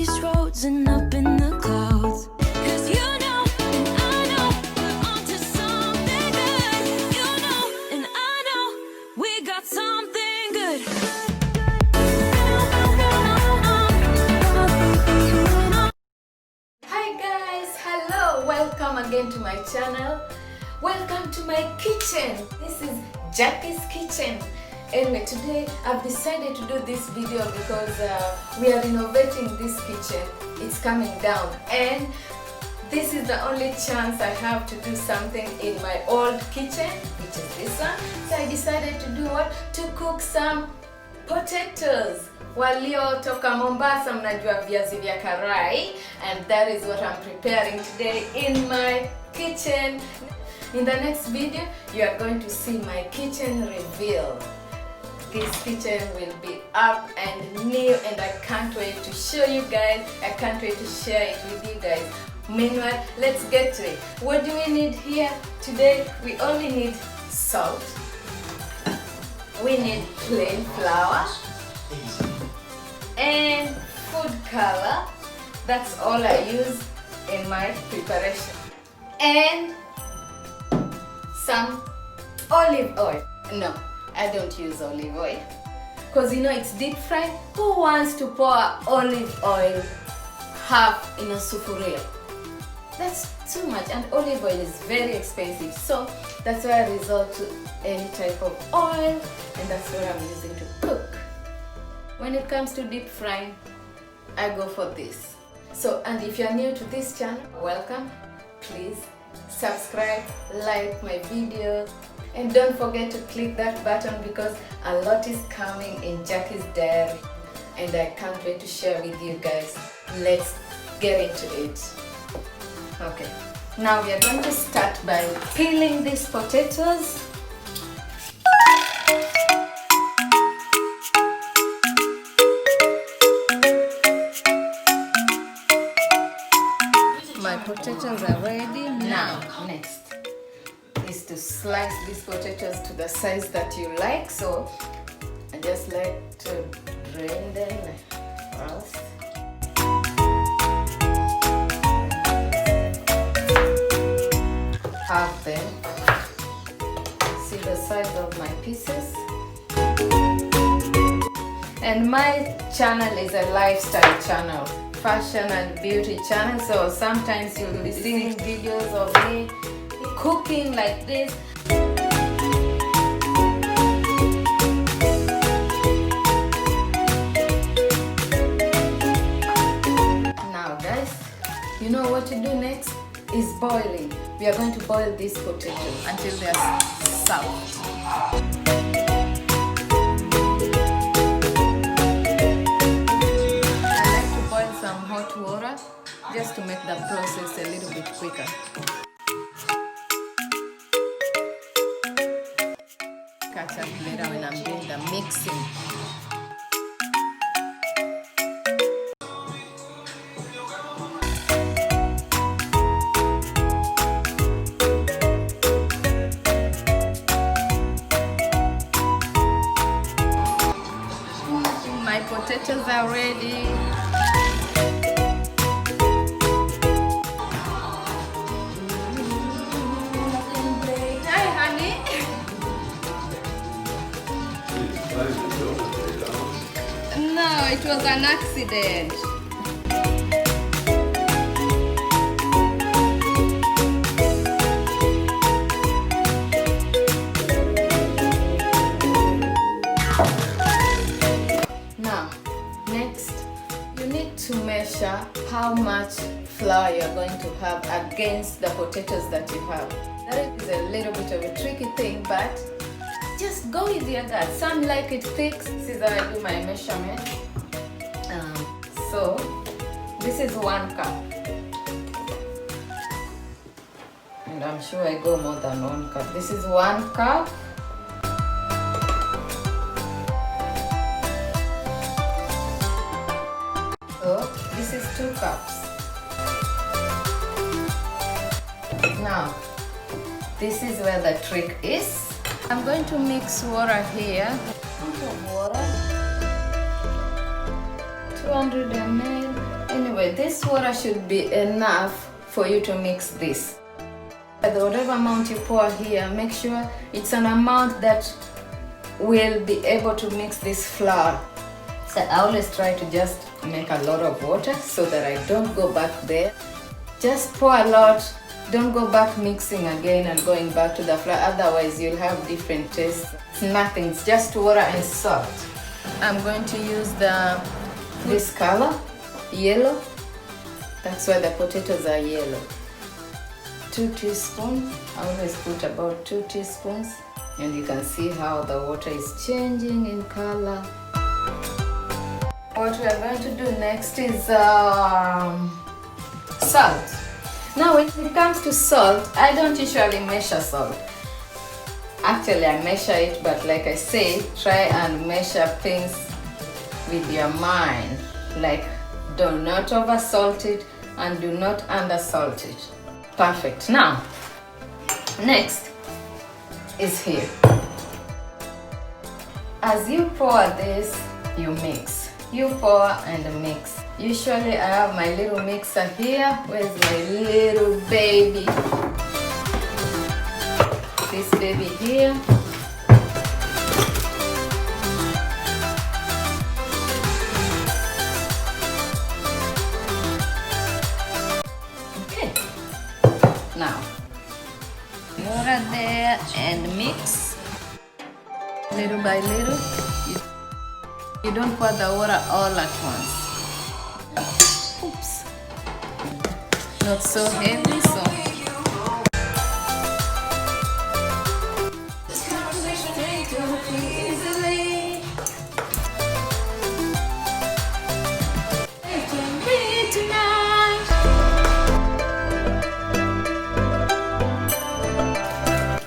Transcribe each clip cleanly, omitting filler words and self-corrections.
darkest roads and up in the clouds. 'Cause you know, and I know, we're onto something good. You know, and I know, we got something good. Hi guys, hello, welcome again to my channel. Welcome to my kitchen. This is Jackie's kitchen. Anyway, today I've decided to do this video because we are renovating this kitchen. It's coming down and this is the only chance I have to do something in my old kitchen, which is this one. So I decided to do what? To cook some potatoes. Waliotoka Mombasa mnajua viazi vya karai, and that is what I'm preparing today in my kitchen. In the next video, you are going to see my kitchen reveal. This kitchen will be up and new and I can't wait to show you guys. I can't wait to share it with you guys. Meanwhile, let's get to it. What do we need here today? We only need salt. We need plain flour and food color. That's all I use in my preparation. And some olive oil. No, I don't use olive oil because you know it's deep fried. Who wants to pour olive oil half in a sufuria? That's too much, and olive oil is very expensive, so that's why I resort to any type of oil, and that's what I'm using to cook. When it comes to deep frying, I go for this. So, and if you're new to this channel, welcome. Please subscribe, like my videos, and don't forget to click that button because a lot is coming in Jackie's diary and I can't wait to share with you guys. Let's get into it. Okay, now we are going to start by peeling these potatoes. My potatoes are ready. Now, next is to slice these potatoes to the size that you like. So I just like to drain them first. Half them. See the size of my pieces. And my channel is a lifestyle channel, fashion and beauty channel, so sometimes you'll be seeing videos of me cooking like this. Now guys, you know what to do next is boiling. We are going to boil these potatoes until they are soft. Hot water just to make the process a little bit quicker. Catch up later when I'm doing the mixing. My potatoes are ready. No, it was an accident. Now, next, you need to measure how much flour you're going to have against the potatoes that you have. That is a little bit of a tricky thing, but just go with your gut. Some like it thick. This is how I do my measurement. So this is 1 cup, and I'm sure I go more than 1 cup. This is 1 cup. So this is 2 cups. Now this is where the trick is. I'm going to mix water here. Put of water, 200 ml, and Anyway, this water should be enough for you to mix this. Whatever amount you pour here, make sure it's an amount that will be able to mix this flour. So I always try to just make a lot of water so that I don't go back there. Just pour a lot, don't go back mixing again and going back to the flour, otherwise you'll have different tastes. It's nothing, it's just water and salt. I'm going to use this color, yellow. That's why the potatoes are yellow. 2 teaspoons, I always put about 2 teaspoons. And you can see how the water is changing in color. What we are going to do next is salt. Now when it comes to salt, I don't usually measure salt. Actually I measure it, but like I say, try and measure things with your mind. Like, do not over salt it and do not under salt it. Perfect. Now, next is here. As you pour this, you mix. You pour and mix. Usually I have my little mixer here. Where's my little baby? This baby here. Okay. Now, water there and mix little by little. You don't pour the water all at once. Oops. Not so heavy, so.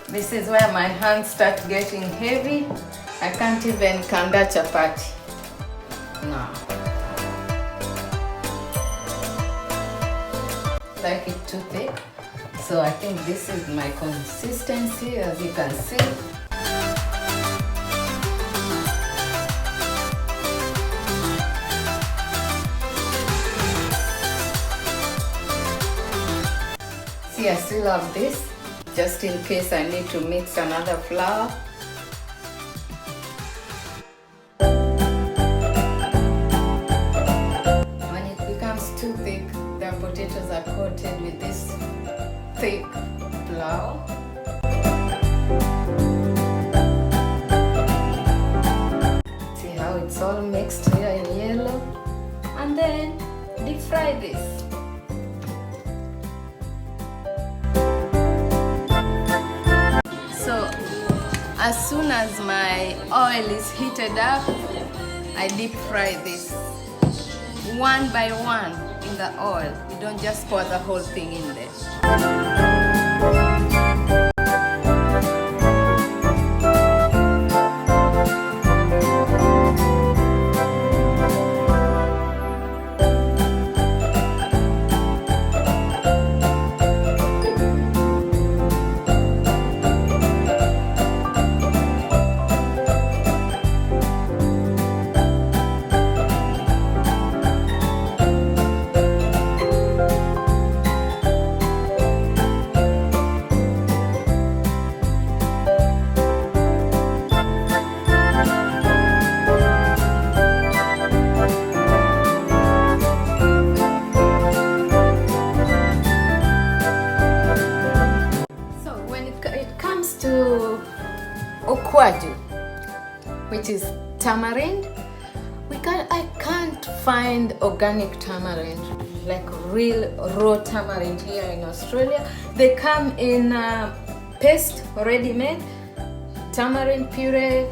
This is where my hands start getting heavy. I can't even kanda chapati. No. Like it too thick. So I think this is my consistency, as you can see. See, I still have this, just in case I need to mix another flour. When it becomes too thick, the potatoes are coated with this thick flour. See how it's all mixed here in yellow? And then deep fry this. So as soon as my oil is heated up, I deep fry this one by one in the oil. You don't just pour the whole thing in there. Ukwaju, which is tamarind. I can't find organic tamarind, like real raw tamarind here in Australia. They come in paste, ready-made, tamarind puree,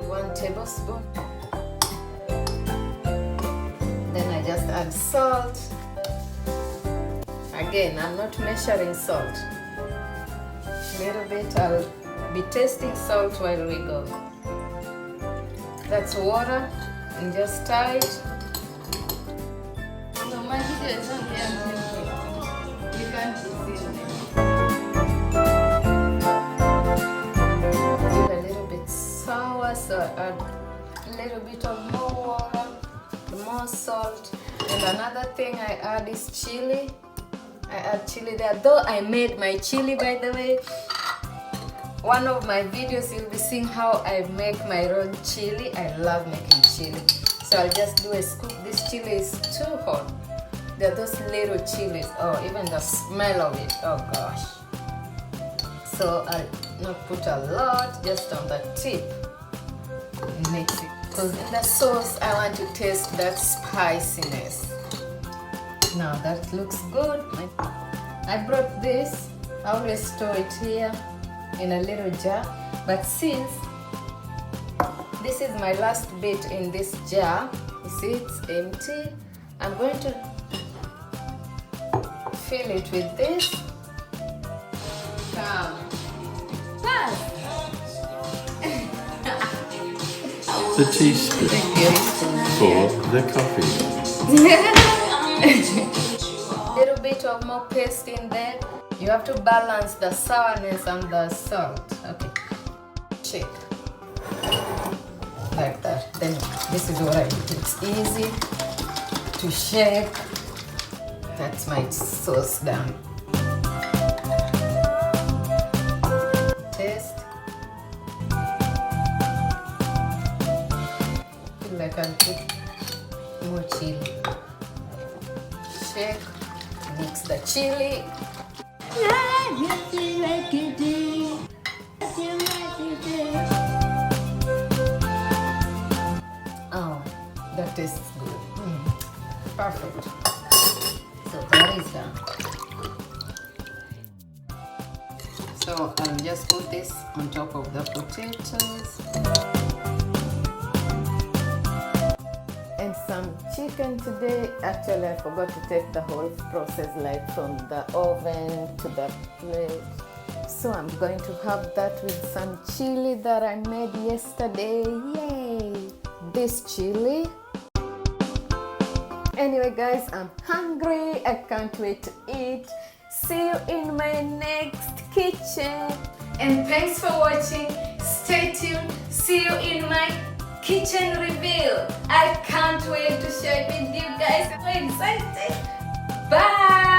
1 tablespoon. Then I just add salt. Again, I'm not measuring salt. Little bit, I'll be tasting salt while we go. That's water, and just stir it. So my video is only you can't see it. Feel a little bit sour, so I add a little bit of more water. more salt. And another thing I add is chili. I add chili there, though I made my chili, by the way. One of my videos you'll be seeing how I make my own chili. I love making chili. So I'll just do a scoop. This chili is too hot. There are those little chilies. Oh, even the smell of it. Oh gosh. So I'll not put a lot, just on the tip. Mix it. Because in the sauce, I want to taste that spiciness. Now that looks good. I brought this. I always store it here in a little jar. But since this is my last bit in this jar, you see it's empty, I'm going to fill it with this. The teaspoon for the coffee. Little bit of more paste in there. You have to balance the sourness and the salt. Okay. Shake. Like that. Then this is what I do. It's easy to shake. That's my sauce done. Taste. Feel like I'll put more chili. Shake. Mix the chili. Oh, that tastes good. Perfect. So that is done. So I'll just put this on top of the potatoes. And some chicken today. Actually, I forgot to take the whole process, like from the oven to the plate. So I'm going to have that with some chili that I made yesterday. Yay! This chili. Anyway guys, I'm hungry. I can't wait to eat. See you in my next kitchen. And thanks for watching. Stay tuned. See you in my kitchen reveal. I can't wait to share it with you guys. I'm so excited. Bye.